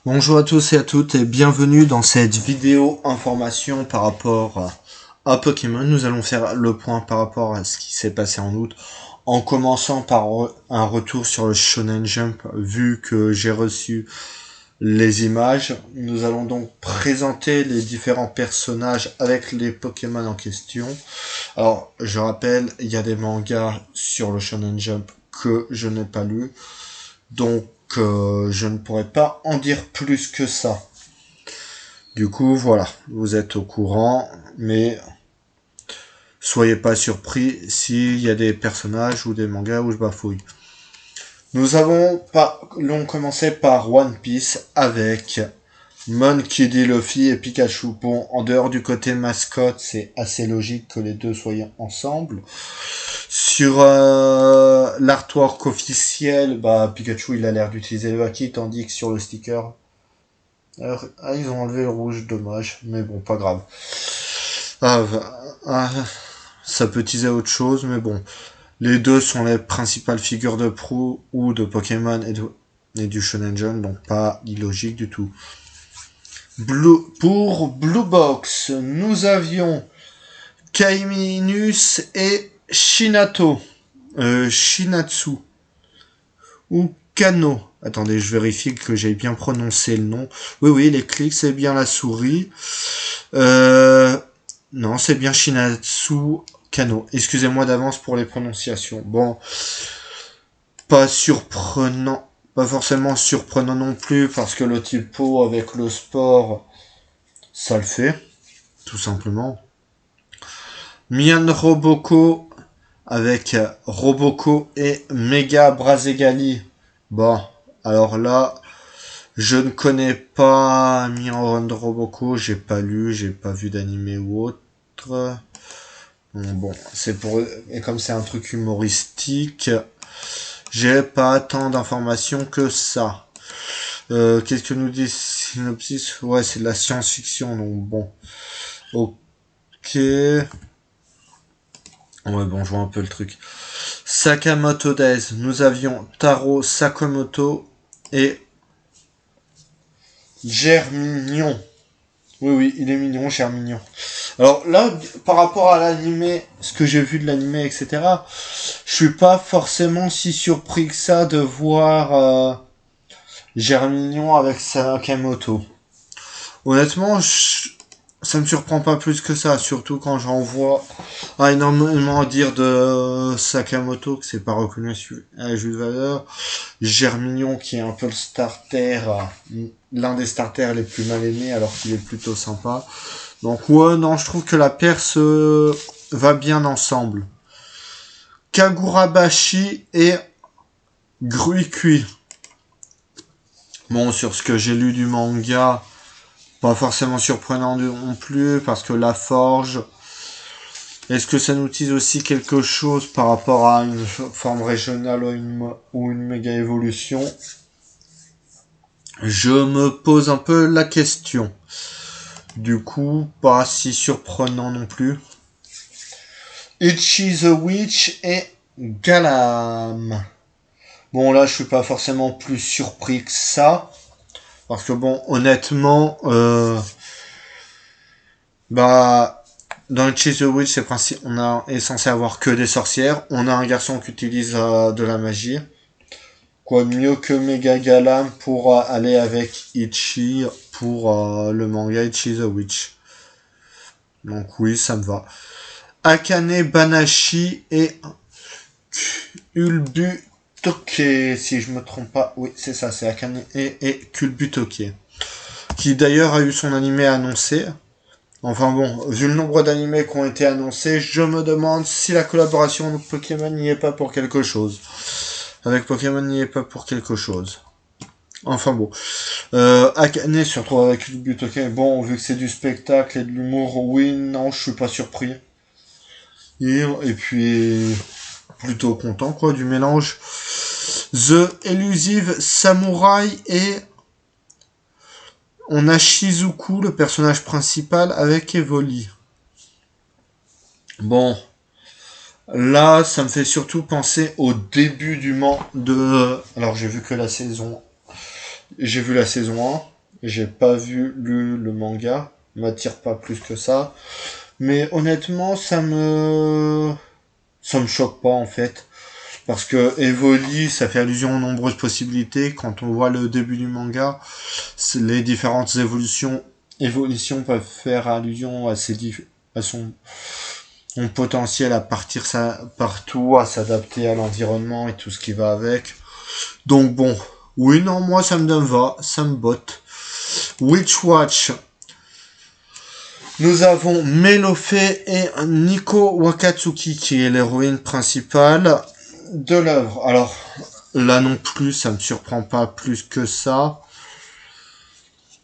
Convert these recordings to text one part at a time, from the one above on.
Bonjour à tous et à toutes et bienvenue dans cette vidéo information par rapport à Pokémon. Nous allons faire le point par rapport à ce qui s'est passé en août, en commençant par un retour sur le Shonen Jump, vu que j'ai reçu les images. Nous allons donc présenter les différents personnages avec les Pokémon en question. Alors, je rappelle, il y a des mangas sur le Shonen Jump que je n'ai pas lu, donc je ne pourrais pas en dire plus que ça. Du coup, voilà, vous êtes au courant, mais soyez pas surpris s'il y a des personnages ou des mangas où je bafouille. Nous allons commencer par One Piece avec Monkey D. Luffy et Pikachu. Bon, en dehors du côté mascotte, c'est assez logique que les deux soient ensemble. Sur l'artwork officiel, Pikachu il a l'air d'utiliser le haki, tandis que sur le sticker, ils ont enlevé le rouge, dommage, mais bon, pas grave. Ça peut teaser autre chose, mais bon. Les deux sont les principales figures de proue ou de Pokémon et du Shonen Jump, donc pas illogique du tout. Pour Blue Box, nous avions Kaiminus et Shinatsu. Ou Kano. Attendez, je vérifie que j'ai bien prononcé le nom. Oui, les clics, c'est bien la souris. Non, c'est bien Shinatsu Kano. Excusez-moi d'avance pour les prononciations. Bon, pas surprenant. Pas forcément surprenant non plus, parce que le typo avec le sport, ça le fait. Tout simplement. Mian Roboko avec Roboko et Mega Brazegali. Bon, alors là, je ne connais pas Mian Roboko, j'ai pas lu, j'ai pas vu d'animé ou autre. Bon, c'est pour... Et comme c'est un truc humoristique, j'ai pas tant d'informations que ça. Qu'est-ce que nous dit Synopsis? Ouais, c'est de la science-fiction, donc bon. Ok. Ouais, bon, je vois un peu le truc. Sakamoto Days. Nous avions Taro Sakamoto et Germignon. Oui, il est mignon, Germignon. Alors là, par rapport à l'animé, ce que j'ai vu de l'animé, etc., je suis pas forcément si surpris que ça de voir Germignon avec Sakamoto. Honnêtement, ça me surprend pas plus que ça, surtout quand j'en vois énormément dire de Sakamoto, que c'est pas reconnu à la juste valeur. Germignon, qui est un peu le starter, l'un des starters les plus mal aimés, alors qu'il est plutôt sympa. Donc ouais, non, je trouve que la paire va bien ensemble. Kagurabashi et Gruikui. Bon, sur ce que j'ai lu du manga, pas forcément surprenant non plus, parce que la forge... Est-ce que ça nous tease aussi quelque chose par rapport à une forme régionale ou une méga évolution? Je me pose un peu la question. Du coup, pas si surprenant non plus. Itchy the Witch et Galam. Bon, là, je suis pas forcément plus surpris que ça. Parce que bon, honnêtement, dans Itchy the Witch, on est censé avoir que des sorcières. On a un garçon qui utilise de la magie. Quoi de mieux que Mega Galam pour aller avec Itchy pour le manga Itchy the Witch. Donc oui, ça me va. Akane Banashi et Kulbutoke, si je me trompe pas. Oui, c'est ça, c'est Akane et Kulbutoke. Qui d'ailleurs a eu son animé annoncé. Enfin bon, vu le nombre d'animés qui ont été annoncés, je me demande si la collaboration avec Pokémon n'y est pas pour quelque chose. Enfin bon. Akane se retrouve avec Kulbutoke. Bon, vu que c'est du spectacle et de l'humour, oui, non, je suis pas surpris. Et puis, plutôt content, quoi, du mélange. The Elusive Samurai et on a Shizuku, le personnage principal, avec Evoli. Bon. Là, ça me fait surtout penser au début du Alors, j'ai vu la saison 1. J'ai pas lu le manga. M'attire pas plus que ça. Mais honnêtement, ça me choque pas en fait. Parce que Evoli, ça fait allusion aux nombreuses possibilités. Quand on voit le début du manga, les différentes évolutions peuvent faire allusion à son potentiel à partir partout, à s'adapter à l'environnement et tout ce qui va avec. Donc bon, oui, non, moi ça me va, ça me botte. Witch Watch, nous avons Melofe et Nico Wakatsuki qui est l'héroïne principale de l'œuvre. Alors là non plus, ça me surprend pas plus que ça.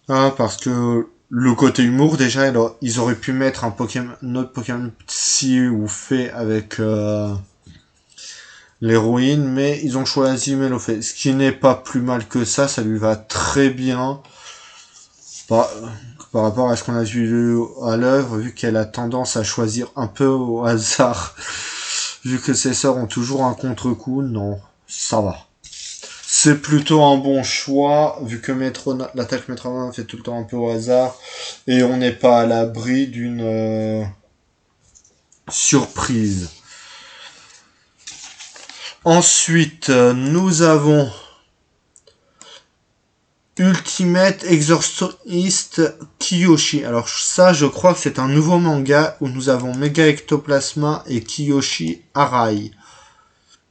Hein, parce que le côté humour, déjà, ils auraient pu mettre un autre Pokémon Psy ou fait avec l'héroïne, mais ils ont choisi Melofe. Ce qui n'est pas plus mal que ça lui va très bien par, par rapport à ce qu'on a vu à l'œuvre, vu qu'elle a tendance à choisir un peu au hasard. Vu que ses sœurs ont toujours un contre-coup, non, ça va. C'est plutôt un bon choix, vu que l'attaque Metronome fait tout le temps un peu au hasard, et on n'est pas à l'abri d'une surprise. Ensuite, nous avons Ultimate Exorcist Kiyoshi. Alors ça, je crois que c'est un nouveau manga où nous avons Mega Ectoplasma et Kiyoshi Arai.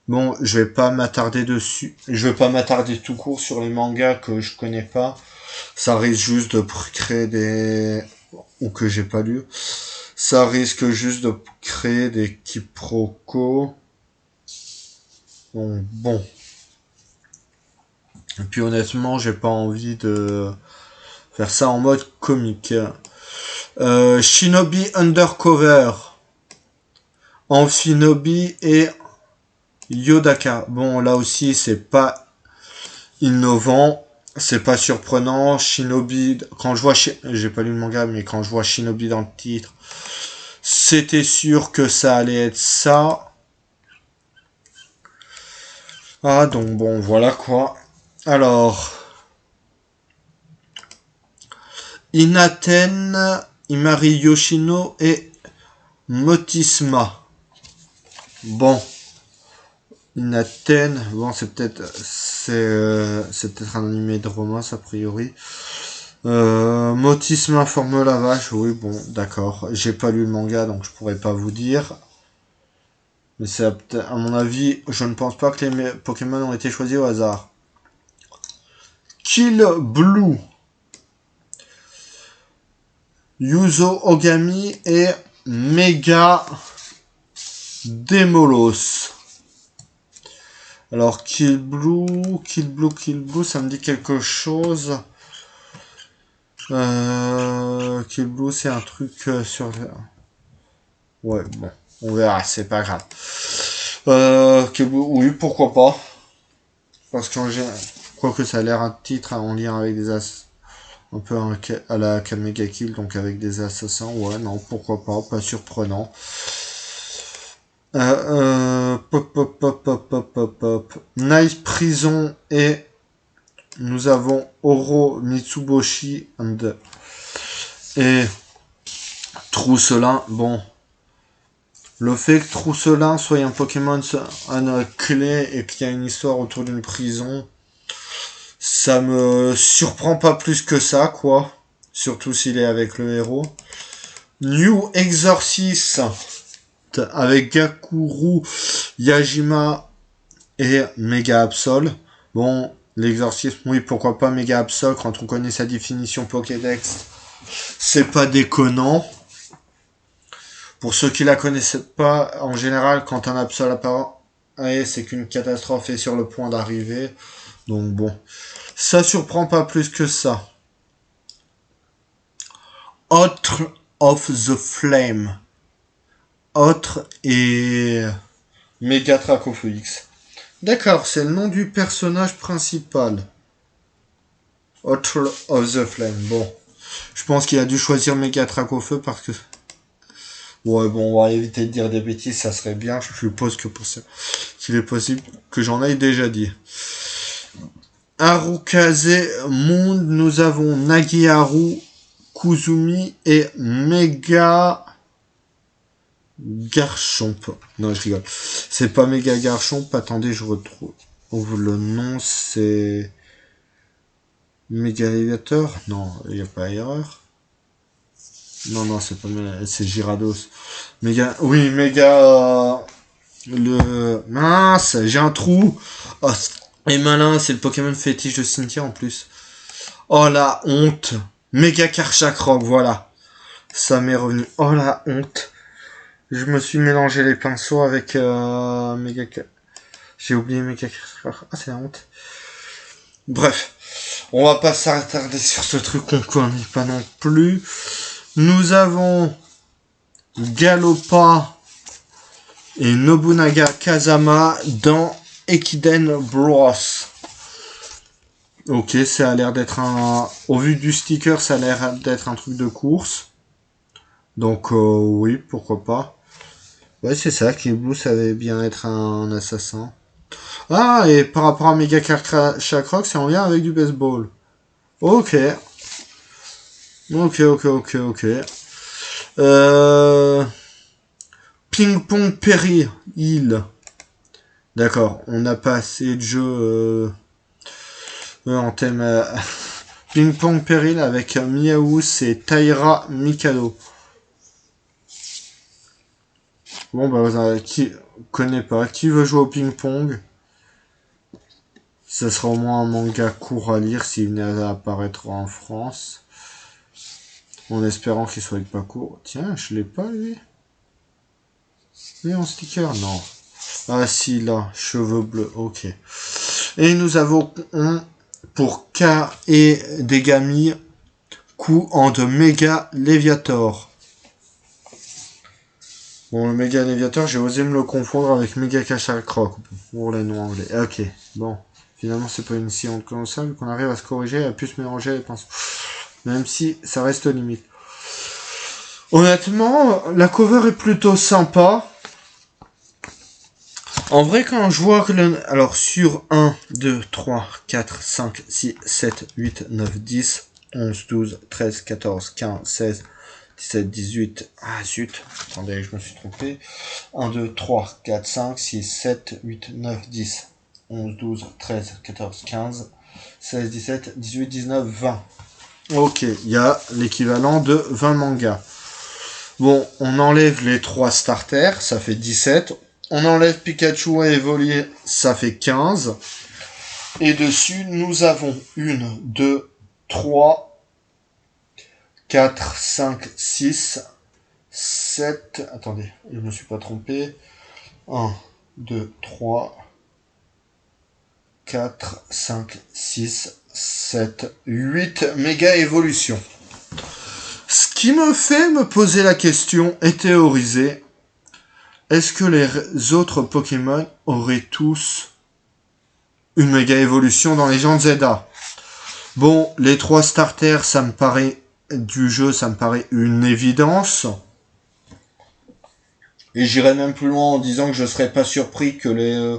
Bon, je vais pas m'attarder dessus. Je vais pas m'attarder tout court sur les mangas que je connais pas. Ça risque juste de créer des... ou que j'ai pas lu. Ça risque juste de créer des quiproquos. Bon. Et puis honnêtement, j'ai pas envie de faire ça en mode comique. Shinobi Undercover. Amphinobi et Yodaka. Bon, là aussi, c'est pas innovant. C'est pas surprenant. Shinobi, quand je vois, j'ai pas lu le manga, mais quand je vois Shinobi dans le titre, c'était sûr que ça allait être ça. Ah, donc bon, voilà quoi. Alors, Inaten, Imari Yoshino et Motisma. Bon, Inaten, bon, c'est peut-être un animé de romance a priori. Motisma forme la vache, oui, bon, d'accord. J'ai pas lu le manga, donc je pourrais pas vous dire. Mais c'est à mon avis, je ne pense pas que les Pokémon ont été choisis au hasard. Kill Blue, Yuzo Ogami et Mega Demolos. Alors Kill Blue, ça me dit quelque chose. Kill Blue, c'est un truc sur... Ouais, bon, on verra, c'est pas grave. Kill Blue, oui, pourquoi pas. Parce qu'en général, quoique ça a l'air un titre en lien avec des un peu à la Mega Kill, donc avec des assassins, ouais, non, pourquoi pas surprenant. Nice Prison et nous avons Oro Mitsuboshi et Trousselin. Bon, le fait que Trousselin soit un Pokémon clé et qu'il y a une histoire autour d'une prison, ça me surprend pas plus que ça, quoi. Surtout s'il est avec le héros. New Exorcist avec Gakuru, Yajima et Mega Absol. Bon, l'exorcisme, oui, pourquoi pas Mega Absol quand on connaît sa définition Pokédex. C'est pas déconnant. Pour ceux qui la connaissent pas, en général, quand un Absol apparaît, c'est qu'une catastrophe est sur le point d'arriver. Donc bon, ça surprend pas plus que ça. Autre of the Flame. Autre et Mega Tracophoix. D'accord, c'est le nom du personnage principal. Autre of the Flame. Bon, je pense qu'il a dû choisir Mega Tracofeu parce que... Ouais, bon, on va éviter de dire des bêtises, ça serait bien. Je suppose que pour ça, qu'il est possible que j'en aille déjà dit. Harukaze Monde, nous avons Nagiharu, Kuzumi et Mega Garchomp. Non, je rigole. C'est pas Mega Garchomp. Attendez, je retrouve le nom. C'est Mega Léviateur. Non, il n'y a pas erreur. Non, c'est pas c'est Gyarados. Méga, oui, Méga, mince, j'ai un trou. Oh, et malin, c'est le Pokémon fétiche de Cynthia en plus. Oh la honte. Méga Karchakroc, voilà. Ça m'est revenu. Oh la honte. Je me suis mélangé les pinceaux avec Méga. J'ai oublié Méga Karchakroc. Ah, c'est la honte. Bref, on va pas s'attarder sur ce truc qu'on connaît pas non plus. Nous avons Galopa et Nobunaga Kazama dans Ekiden Bros. Ok, ça a l'air d'être un... Au vu du sticker, ça a l'air d'être un truc de course. Donc oui, pourquoi pas. Ouais, c'est ça, Kill Blue savait bien être un assassin. Ah, et par rapport à Mega Karchakroc, c'est en lien avec du baseball. Ok. Ok. Ping Pong Perry, D'accord, on n'a pas assez de jeux en thème Ping Pong Peril avec Miaous et Taira Mikado. Bon bah qui connaît pas, qui veut jouer au ping pong? Ça sera au moins un manga court à lire s'il venait à apparaître en France. En espérant qu'il soit pas court. Tiens, je l'ai pas lui. Mais en sticker, non. Ah si, là, cheveux bleus, ok. Et nous avons pour K et Degami, coup en de Mega Léviator. Bon, le Mega Léviator, j'ai osé me le confondre avec Mega Karchakroc pour les noms anglais. Ok, bon. Finalement, c'est pas une si honte comme ça, vu qu'on arrive à se corriger et à plus se mélanger les pinceaux. Même si ça reste limite. Honnêtement, la cover est plutôt sympa. En vrai, quand je vois que alors, sur 1, 2, 3, 4, 5, 6, 7, 8, 9, 10, 11, 12, 13, 14, 15, 16, 17, 18... Ah, zut. Attendez, je me suis trompé. 1, 2, 3, 4, 5, 6, 7, 8, 9, 10, 11, 12, 13, 14, 15, 16, 17, 18, 19, 20. Ok, il y a l'équivalent de 20 mangas. Bon, on enlève les 3 starters, ça fait 17. On enlève Pikachu à évoluer, ça fait 15. Et dessus, nous avons 1, 2, 3, 4, 5, 6, 7... Attendez, je me suis pas trompé. 1, 2, 3, 4, 5, 6, 7, 8 méga évolutions. Ce qui me fait me poser la question et théoriser, est-ce que les autres Pokémon auraient tous une méga évolution dans Legend Zelda? Bon, les 3 starters, ça me paraît du jeu, ça me paraît une évidence. Et j'irai même plus loin en disant que je serais pas surpris que les...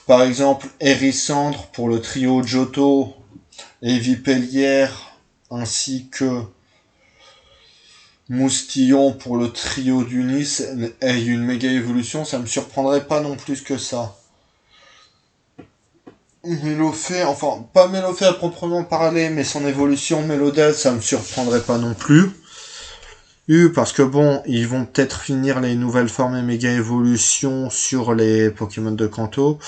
par exemple, Hérissandre pour le trio Johto et Vipellière, ainsi que Moustillon pour le trio d'Unis ait une méga évolution, ça me surprendrait pas non plus que ça. Mélofée, enfin, pas Mélofée à proprement parler, mais son évolution Mélodel, ça me surprendrait pas non plus. Parce que bon, ils vont peut-être finir les nouvelles formes et méga évolutions sur les Pokémon de Kanto.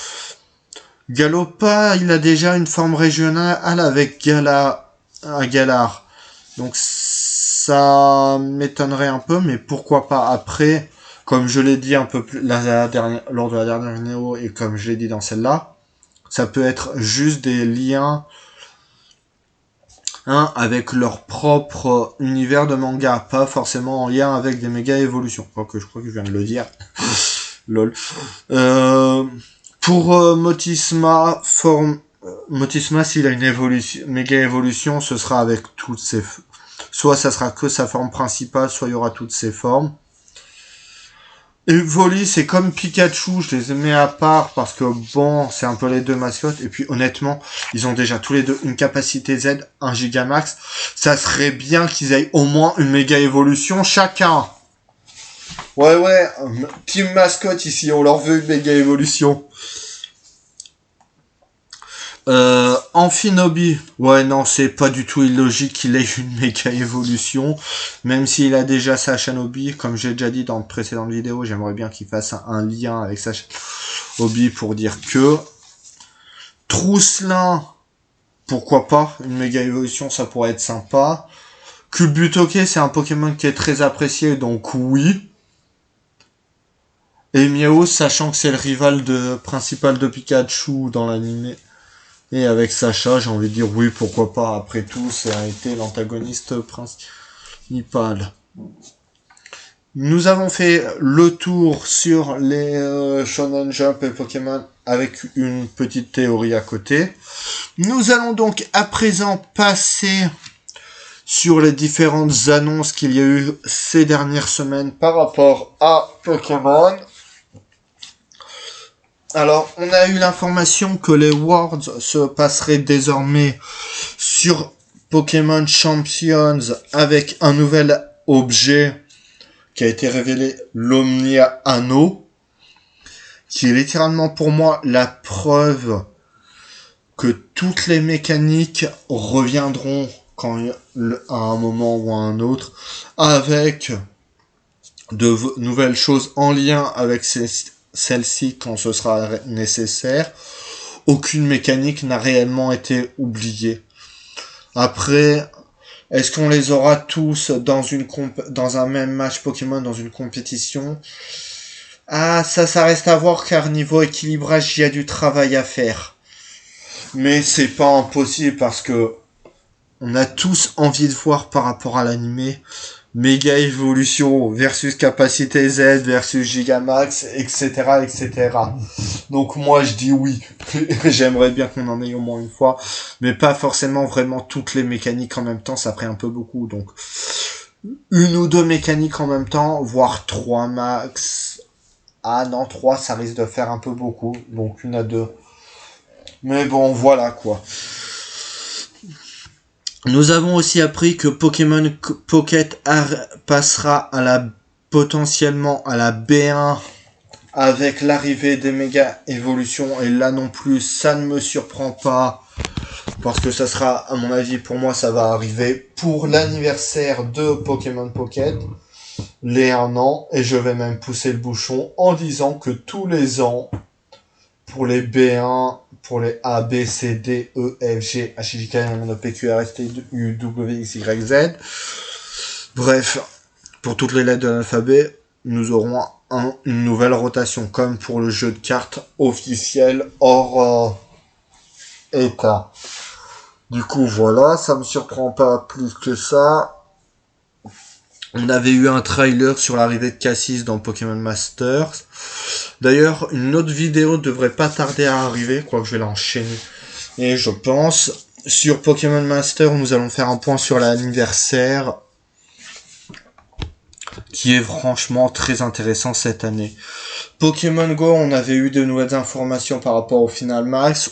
Galopa, il a déjà une forme régionale avec Galar. Donc ça m'étonnerait un peu, mais pourquoi pas après, comme je l'ai dit un peu plus lors de la dernière vidéo et comme je l'ai dit dans celle-là, ça peut être juste des liens avec leur propre univers de manga, pas forcément en lien avec des méga évolutions. Quoique je crois que je viens de le dire. Lol. Pour Motisma, Motisma, s'il a une méga évolution, ce sera avec toutes ses... Soit ça sera que sa forme principale, soit il y aura toutes ses formes. Evoli, c'est comme Pikachu, je les mets à part parce que bon, c'est un peu les deux mascottes. Et puis honnêtement, ils ont déjà tous les deux une capacité Z, un Gigamax. Ça serait bien qu'ils aient au moins une méga évolution chacun. Ouais, team mascotte ici, on leur veut une méga évolution. Amphinobi, ouais non, c'est pas du tout illogique qu'il ait une méga évolution, même s'il a déjà sa Shanobi, comme j'ai déjà dit dans de précédentes vidéos, j'aimerais bien qu'il fasse un lien avec sa Shanobi pour dire que Trousselin, pourquoi pas, une méga évolution, ça pourrait être sympa. Kubutoke, c'est un Pokémon qui est très apprécié, donc oui. Et Miaos, sachant que c'est le rival principal de Pikachu dans l'anime. Et avec Sacha, j'ai envie de dire oui, pourquoi pas. Après tout, ça a été l'antagoniste principal. Nous avons fait le tour sur les Shonen Jump et Pokémon avec une petite théorie à côté. Nous allons donc à présent passer sur les différentes annonces qu'il y a eu ces dernières semaines par rapport à Pokémon. Alors, on a eu l'information que les Worlds se passeraient désormais sur Pokémon Champions avec un nouvel objet qui a été révélé, l'Omnia Anneau, qui est littéralement pour moi la preuve que toutes les mécaniques reviendront à un moment ou à un autre, avec de nouvelles choses en lien avec celle-ci quand ce sera nécessaire. Aucune mécanique n'a réellement été oubliée. Après, est-ce qu'on les aura tous dans un même match Pokémon, dans une compétition? Ah, ça reste à voir, car niveau équilibrage, il y a du travail à faire. Mais c'est pas impossible parce que on a tous envie de voir par rapport à l'animé méga évolution versus capacité Z versus Gigamax, etc., etc. Donc moi je dis oui. J'aimerais bien qu'on en ait au moins une fois, mais pas forcément vraiment toutes les mécaniques en même temps, ça ferait un peu beaucoup. Donc une ou deux mécaniques en même temps, voire trois max. Ah non, trois ça risque de faire un peu beaucoup, donc une à deux. Mais bon, voilà quoi. Nous avons aussi appris que Pokémon Pocket passera potentiellement à la B1 avec l'arrivée des méga évolutions, et là non plus ça ne me surprend pas parce que ça sera, à mon avis, pour moi ça va arriver pour l'anniversaire de Pokémon Pocket, les 1 an, et je vais même pousser le bouchon en disant que tous les ans pour les B1, pour les A, B, C, D, E, F, G, H, I, J, K, L, M, N, O, P, Q, R, S, T, U, W, X, Y, Z. Bref, pour toutes les lettres de l'alphabet, nous aurons une nouvelle rotation, comme pour le jeu de cartes officiel hors état. Du coup, voilà, ça me surprend pas plus que ça. On avait eu un trailer sur l'arrivée de Cassis dans Pokémon Masters. D'ailleurs, une autre vidéo devrait pas tarder à arriver, quoique je vais l'enchaîner. Et je pense, sur Pokémon Master, nous allons faire un point sur l'anniversaire, qui est franchement très intéressant cette année. Pokémon Go, on avait eu de nouvelles informations par rapport au Final Max,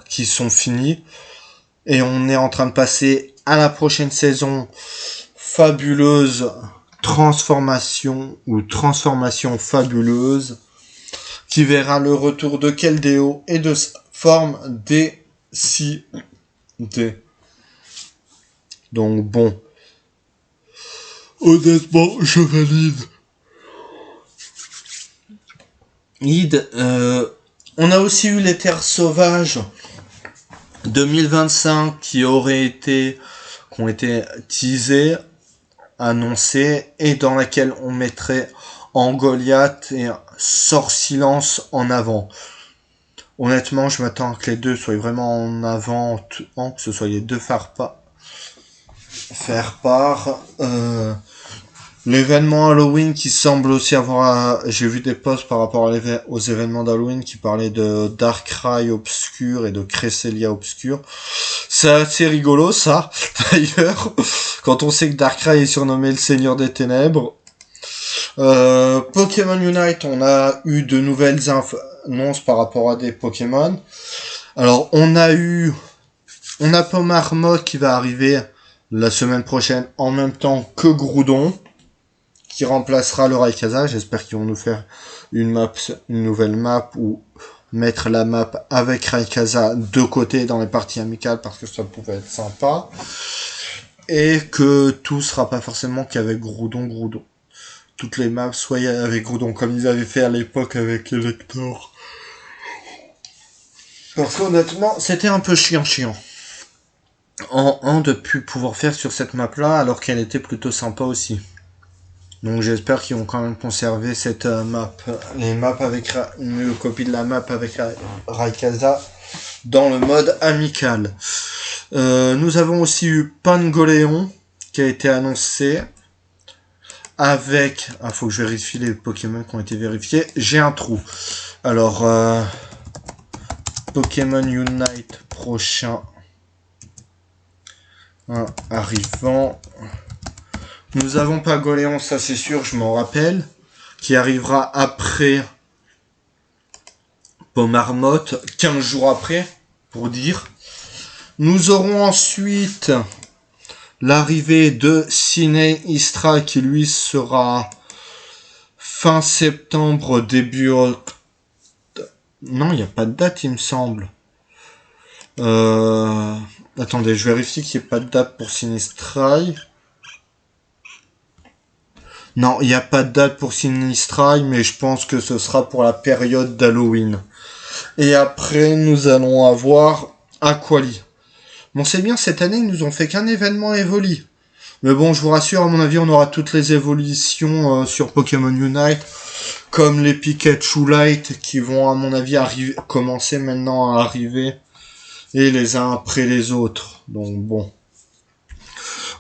qui sont finies. Et on est en train de passer à la prochaine saison fabuleuse transformation fabuleuse, qui verra le retour de Keldeo et de sa forme décidée. Donc bon, honnêtement, je valide. On a aussi eu les Terres Sauvages 2025 qui ont été teasées, annoncées, et dans laquelle on mettrait Goliath et Sort Silence en avant. Honnêtement, je m'attends que les deux soient vraiment en avant, que ce soit les deux faire part. L'événement Halloween qui semble aussi avoir... J'ai vu des posts par rapport aux événements d'Halloween qui parlaient de Darkrai obscur et de Cresselia obscur. C'est assez rigolo ça, d'ailleurs, quand on sait que Darkrai est surnommé le Seigneur des Ténèbres. Pokémon Unite, on a eu de nouvelles annonces par rapport à des Pokémon. Alors, on a Pomarmot qui va arriver la semaine prochaine en même temps que Groudon, qui remplacera le Rayquaza. J'espère qu'ils vont nous faire une nouvelle map ou mettre la map avec Rayquaza de côté dans les parties amicales parce que ça pouvait être sympa. Et que tout sera pas forcément qu'avec Groudon. Toutes les maps soient avec Groudon, comme ils avaient fait à l'époque avec Elector. Parce qu'honnêtement, c'était un peu chiant. De plus pouvoir faire sur cette map-là, alors qu'elle était plutôt sympa aussi. Donc j'espère qu'ils vont quand même conserver cette map. Les maps avec une copie de la map avec Rayquaza dans le mode amical. Nous avons aussi eu Pangoléon qui a été annoncé avec... Ah, faut que je vérifie les Pokémon qui ont été vérifiés. J'ai un trou. Alors, Pokémon Unite prochain arrivant. Nous avons Pangoléon, ça c'est sûr, je m'en rappelle, qui arrivera après Pomarmot, 15 jours après, pour dire. Nous aurons ensuite l'arrivée de Sinistra qui lui sera fin septembre, début octobre. Non, il n'y a pas de date, il me semble. Attendez, je vérifie qu'il n'y ait pas de date pour Sinistrai. Non, il n'y a pas de date pour Sinistrai, mais je pense que ce sera pour la période d'Halloween. Et après, nous allons avoir Aquali. Bon, c'est bien, cette année, ils nous ont fait qu'un événement Evoli. Mais bon, je vous rassure, à mon avis, on aura toutes les évolutions sur Pokémon Unite, comme les Pikachu Light, qui vont, à mon avis, commencer maintenant à arriver, et les uns après les autres. Donc bon.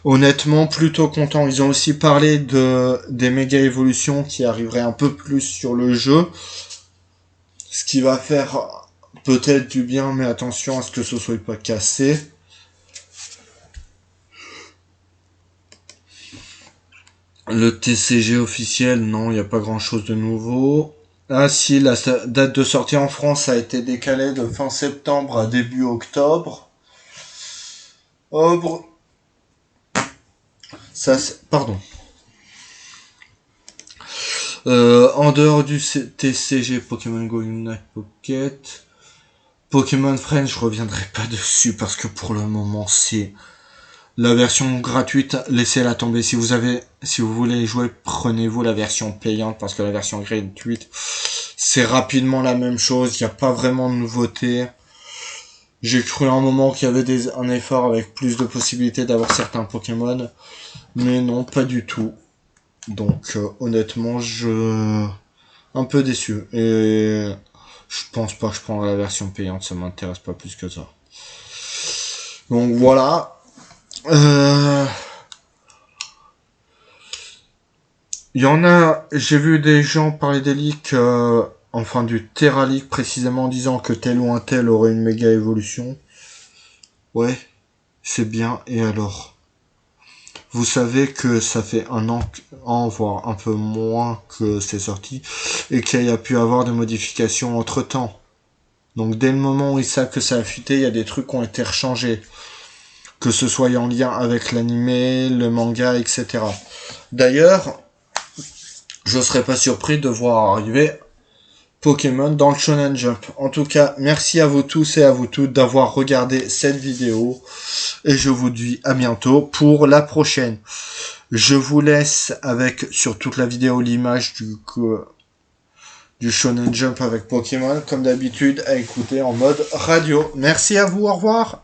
Honnêtement, plutôt content. Ils ont aussi parlé des méga évolutions qui arriveraient un peu plus sur le jeu. Ce qui va faire peut-être du bien, mais attention à ce que ce soit pas cassé. Le TCG officiel, non, il n'y a pas grand chose de nouveau. Ah si, la date de sortie en France a été décalée de fin septembre à début octobre. Pardon. En dehors du TCG Pokémon Go Unite Pocket, Pokémon Friends, je reviendrai pas dessus parce que pour le moment c'est la version gratuite, laissez-la tomber. Si vous voulez jouer, prenez-vous la version payante parce que la version gratuite, c'est rapidement la même chose. Il n'y a pas vraiment de nouveauté. J'ai cru à un moment qu'il y avait un effort avec plus de possibilités d'avoir certains Pokémon. Mais non, pas du tout. Donc, honnêtement, un peu déçu. Et je pense pas que je prendrai la version payante. Ça m'intéresse pas plus que ça. Donc, voilà. Il y en a, j'ai vu des gens parler des leaks, enfin du Terra League précisément en disant que tel ou un tel aurait une méga évolution. Ouais, c'est bien, et alors? Vous savez que ça fait un an, voire un peu moins que c'est sorti, et qu'il y a pu avoir des modifications entre temps. Donc dès le moment où ils savent que ça a fuité, il y a des trucs qui ont été rechangés. Que ce soit en lien avec l'animé, le manga, etc. D'ailleurs, je serais pas surpris de voir arriver Pokémon dans le Shonen Jump. En tout cas, merci à vous tous et à vous toutes d'avoir regardé cette vidéo. Et je vous dis à bientôt pour la prochaine. Je vous laisse avec, sur toute la vidéo, l'image du Shonen Jump avec Pokémon, comme d'habitude, à écouter en mode radio. Merci à vous, au revoir.